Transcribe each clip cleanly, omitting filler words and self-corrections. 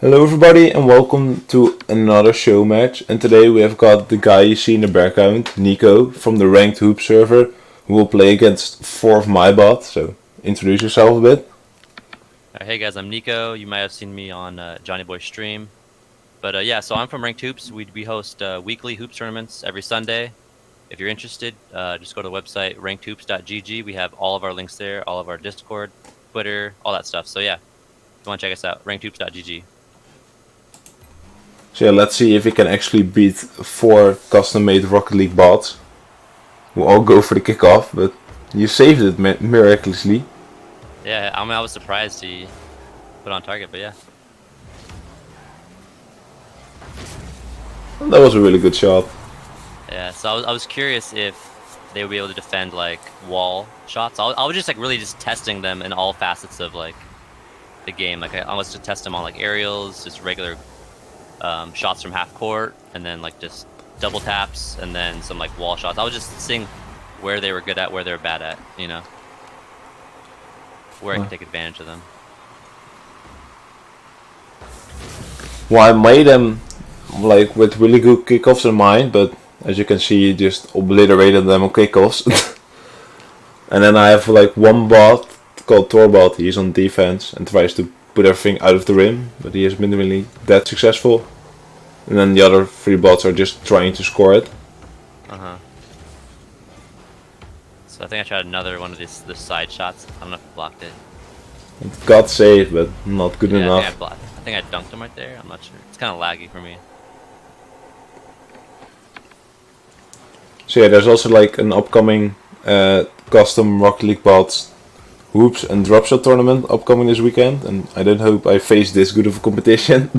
Hello everybody and welcome to another show match, and today we have got the guy you see in the background, Nico, from the Ranked Hoop server, who will play against 4 of my bot, so introduce yourself a bit. Hey guys, I'm Nico. You might have seen me on Johnny Boy's stream. But yeah, so I'm from Ranked Hoops. We host weekly hoops tournaments every Sunday. If you're interested, just go to the website rankedhoops.gg. We have all of our links there, all of our Discord, Twitter, all that stuff. So yeah, if you want to check us out, rankedhoops.gg. So yeah, let's see if we can actually beat 4 custom-made Rocket League bots, who all go for the kickoff, but you saved it miraculously. Yeah, I was surprised he put on target, but yeah. That was a really good shot. Yeah, so I was curious if they would be able to defend like wall shots. I was just like really just testing them in all facets of like the game. Like I was to test them on like aerials, just regular shots from half court, and then like just double taps, and then some like wall shots. I was just seeing where they were good at, where they were bad at, you know, where I could take advantage of them. Well, I made them like with really good kickoffs in mind, but as you can see, just obliterated them on kickoffs. And then I have like one bot called RLBot. He's on defense and tries to put everything out of the rim, but he hasn't been really that successful. And then the other 3 bots are just trying to score it. So I think I tried another one of the side shots. I don't know if I blocked it. It got saved, but not good enough. I think I dunked him right there. I'm not sure. It's kind of laggy for me. So yeah, there's also like an upcoming custom Rocket League bots hoops and drop shot tournament upcoming this weekend, and I don't hope I face this good of a competition.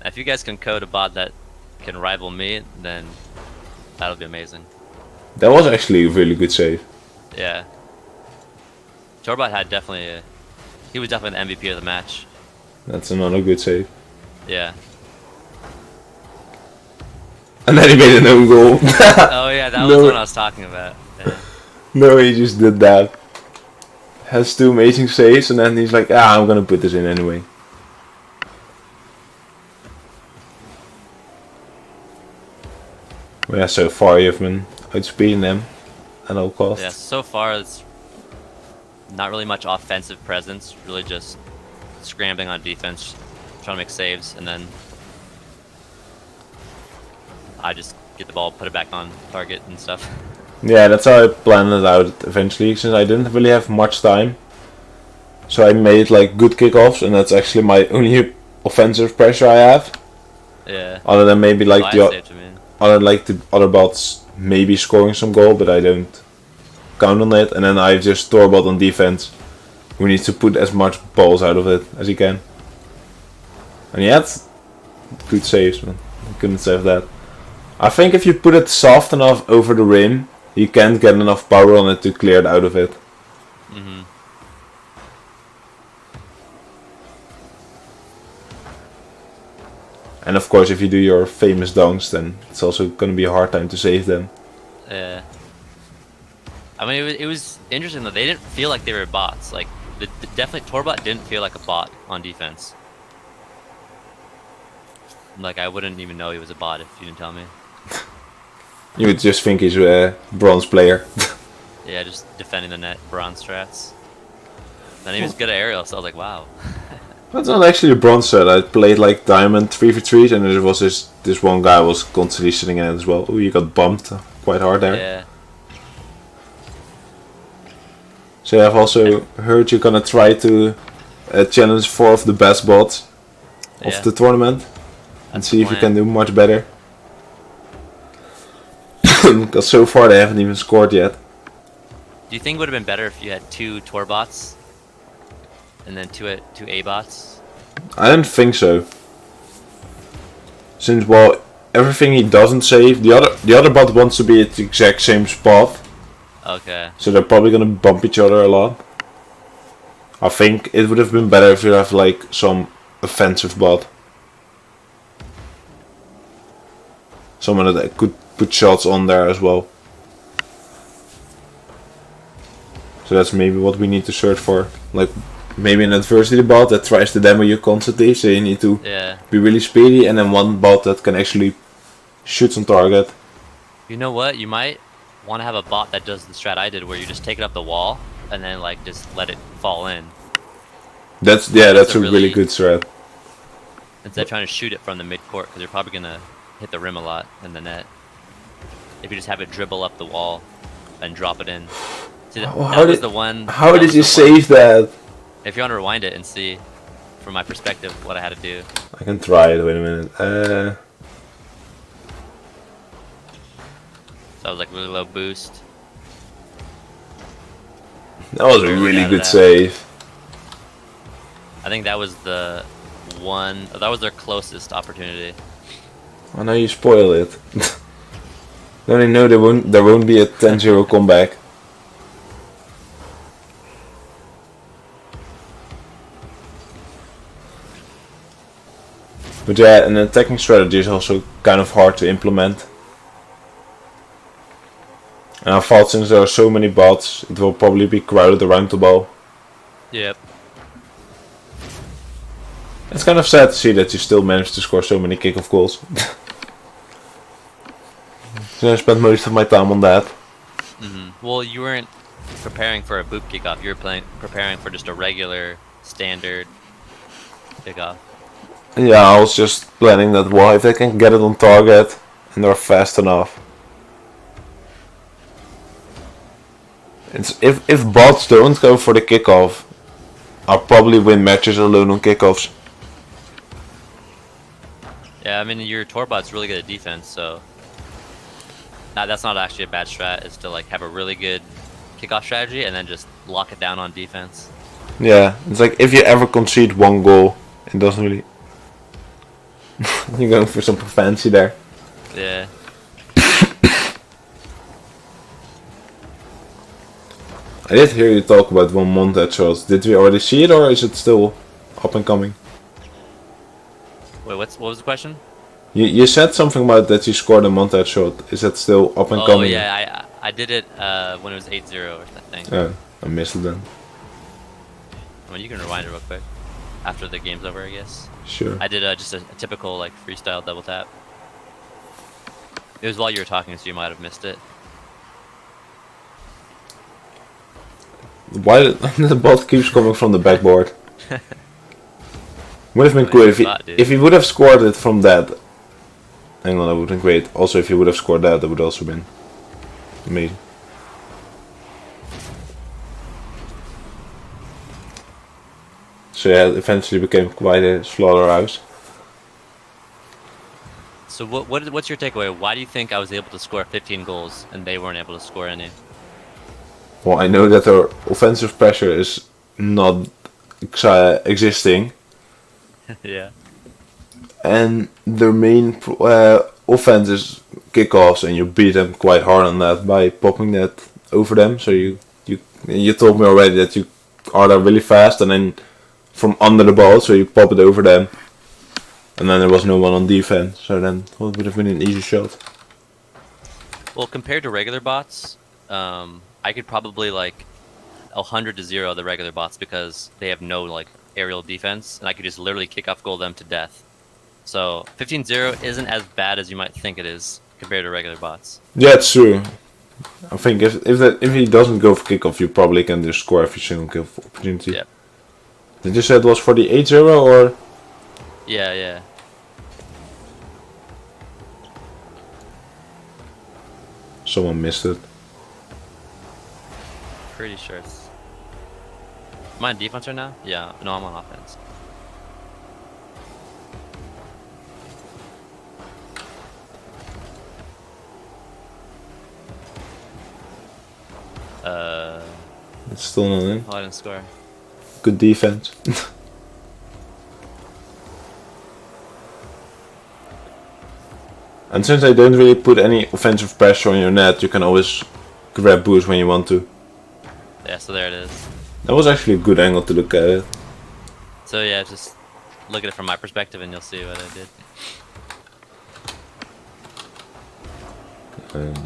If you guys can code a bot that can rival me, then that'll be amazing. That was actually a really good save. Yeah. RLBot had he was definitely the MVP of the match. That's another good save. Yeah. And then he made an own goal. Oh yeah, that was what I was talking about. Yeah. No, he just did that. Has 2 amazing saves, and then he's like, I'm gonna put this in anyway. Well, yeah, so far you've been outspeeding them at all costs. Yeah, so far it's not really much offensive presence, really just scrambling on defense, trying to make saves, and then I just get the ball, put it back on target and stuff. Yeah, that's how I planned it out eventually, since I didn't really have much time. So I made like good kickoffs, and that's actually my only offensive pressure I have. Yeah. Other than maybe like the other bots maybe scoring some goal, but I don't count on it. And then I just RLBot on defense, who needs to put as much balls out of it as he can. And he had good saves, man. I couldn't save that. I think if you put it soft enough over the rim, you can't get enough power on it to clear it out of it. And of course, if you do your famous dunks, then it's also going to be a hard time to save them. Yeah. I mean, it was interesting though. They didn't feel like they were bots. Like, definitely RLBot didn't feel like a bot on defense. Like, I wouldn't even know he was a bot if you didn't tell me. You would just think he's a bronze player. Yeah, just defending the net, bronze strats. Then he was good at aerial, so I was like, wow. That's not actually a bronze set. I played like diamond 3v3s, and there was this one guy was constantly sitting in it as well. Oh, you got bumped quite hard there. Yeah. So I've also heard you're gonna try to challenge 4 of the best bots of the tournament and see if you can do much better. Because so far they haven't even scored yet. Do you think it would have been better if you had 2 RLBots and then 2 A-bots? I don't think so. Since, well, everything he doesn't save, the other bot wants to be at the exact same spot. Okay. So they're probably gonna bump each other a lot. I think it would have been better if you have like some offensive bot. Someone that could put shots on there as well. So that's maybe what we need to search for. Like maybe an adversity bot that tries to demo you constantly, so you need to be really speedy, and then one bot that can actually shoot on target. You know what? You might want to have a bot that does the strat I did, where you just take it up the wall and then like just let it fall in. That's a really good strat. Instead of trying to shoot it from the mid court, because you're probably gonna hit the rim a lot in the net. If you just have it dribble up the wall and drop it in. See, that was the one. How did you save that? If you want to rewind it and see, from my perspective, what I had to do. I can try it. Wait a minute. So that was like really low boost. That was a really good save. I think that was the one. That was their closest opportunity. Oh, now you spoil it. Then I know there won't be a 10-0 comeback. But yeah, an attacking strategy is also kind of hard to implement. And I thought since there are so many bots, it will probably be crowded around the ball. Yep. It's kind of sad to see that you still managed to score so many kickoff goals. So I spent most of my time on that. Well, you weren't preparing for a boop kickoff. You were preparing for just a regular, standard kickoff. Yeah, I was just planning that, well, if they can get it on target and they're fast enough. If bots don't go for the kickoff, I'll probably win matches alone on kickoffs. Yeah, I mean, your Torbot's really good at defense, so that's not actually a bad strat. It's to like have a really good kickoff strategy and then just lock it down on defense. Yeah, it's like if you ever concede one goal, it doesn't really. You're going for some fancy there. Yeah. I did hear you talk about one montage shot. Did we already see it, or is it still up and coming? Wait, what was the question? You said something about that you scored a montage shot. Is that still up and coming? Oh yeah, I did it when it was 8-0 or something. Oh, I missed it then. I mean, you can rewind it real quick after the game's over, I guess. Sure. I did just a typical like freestyle double tap. It was while you were talking, so you might have missed it. Why the ball keeps coming from the backboard? Would have been cool if he would have scored it from that. Hang on, that would have been great. Also, if he would have scored that, that would also been amazing. So yeah, it eventually became quite a slaughterhouse. So what's your takeaway? Why do you think I was able to score 15 goals and they weren't able to score any? Well, I know that their offensive pressure is not existing. Yeah. And their main offense is kickoffs, and you beat them quite hard on that by popping that over them. So you told me already that you are there really fast, and then from under the ball, so you pop it over them, and then there was no one on defense. So then it would have been an easy shot. Well, compared to regular bots, I could probably like 100-0 the regular bots because they have no like aerial defense, and I could just literally kick off goal them to death. So 15-0 isn't as bad as you might think it is compared to regular bots. Yeah, it's true. I think if he doesn't go for kickoff, you probably can just score every single kill opportunity. Yeah. Did you say it was for the 8-0 or? Yeah. Someone missed it. Pretty sure it's... Am I on defense right now? Yeah, no, I'm on offense. It's still not in. Oh, I didn't score. Good defense. And since I don't really put any offensive pressure on your net, you can always grab boost when you want to. Yeah, so there it is. That was actually a good angle to look at it. So yeah, just look at it from my perspective and you'll see what I did.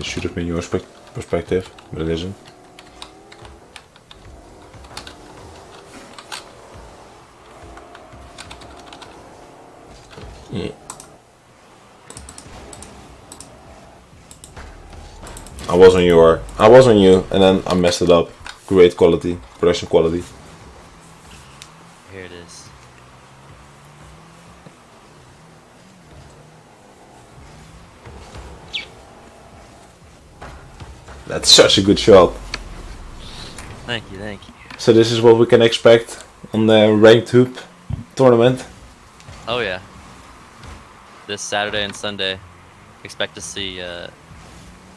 It should have been your perspective, but it isn't. Yeah. I was on you, and then I messed it up. Great quality, production quality. Here it is. That's such a good shot. Thank you, thank you. So this is what we can expect on the ranked hoop tournament. Oh yeah. This Saturday and Sunday, expect to see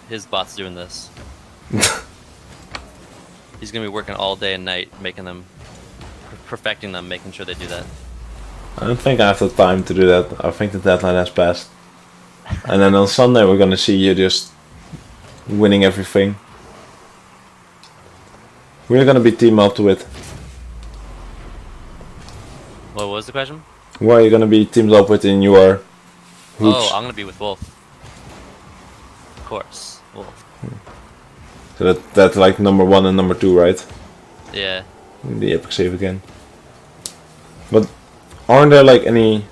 his bots doing this. He's gonna be working all day and night, making them, perfecting them, making sure they do that. I don't think I have the time to do that. I think the deadline has passed. And then on Sunday we're gonna see you just winning everything. We're gonna be team up to it. What was the question? Who are you gonna be teamed up with in your hoops? Oh, I'm gonna be with Wolf. Of course, Wolf. So that's like number 1 and number 2, right? Yeah. The epic save again. But aren't there like any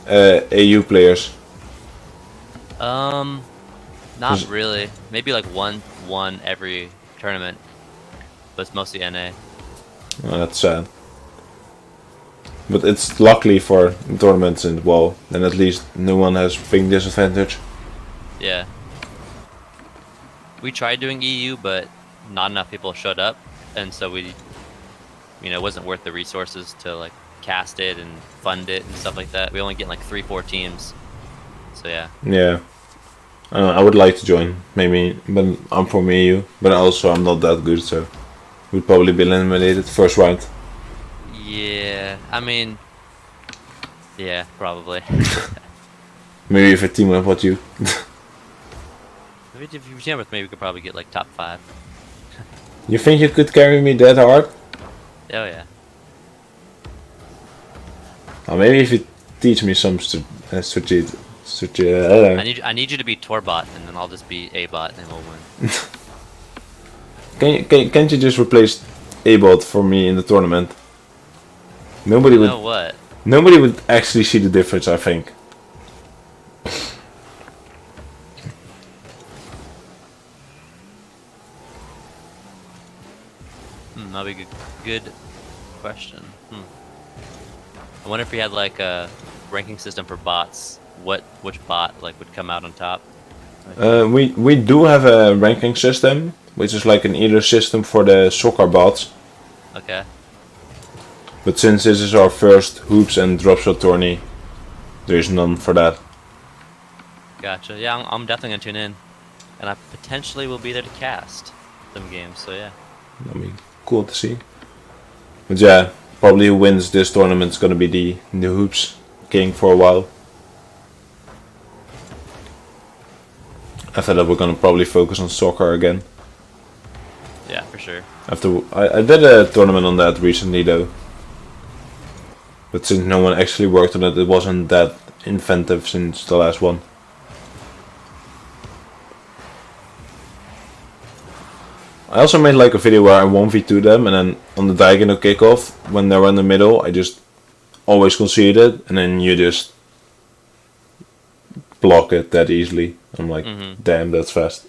AU players? Not really. Maybe like one every tournament, but it's mostly NA. Oh, that's sad. But it's luckily for tournaments and WoW, then at least no one has ping disadvantage. Yeah. We tried doing EU, but not enough people showed up, and so we, it wasn't worth the resources to like cast it and fund it and stuff like that. We only get like 3-4 teams. So yeah. Yeah. I would like to join, maybe, but I'm from EU, but also I'm not that good, so we'd probably be eliminated first round. Yeah, I mean, yeah, probably. Maybe if a team up with you. If you team with me, we could probably get like top 5. You think you could carry me that hard? Oh yeah. Maybe if you teach me some strategy. I need you to be Torbot, and then I'll just be A-bot, and we'll win. Can't you just replace A-bot for me in the tournament? Nobody would. know what? Nobody would actually see the difference, I think. That'd be a good question. I wonder if we had like a ranking system for bots. Which bot like would come out on top? We do have a ranking system, which is like an either system for the soccer bots. Okay. But since this is our first hoops and dropshot tourney, there is none for that. Gotcha. Yeah, I'm definitely gonna tune in, and I potentially will be there to cast some games. So yeah. That'd be cool to see. But yeah, probably who wins this tournament is gonna be the hoops king for a while. After that, we're gonna probably focus on soccer again. Yeah, for sure. I did a tournament on that recently though. But since no one actually worked on it, it wasn't that inventive since the last one. I also made like a video where I 1v2 them, and then on the diagonal kickoff, when they were in the middle, I just always concede it, and then you just block it that easily. I'm like, damn, that's fast.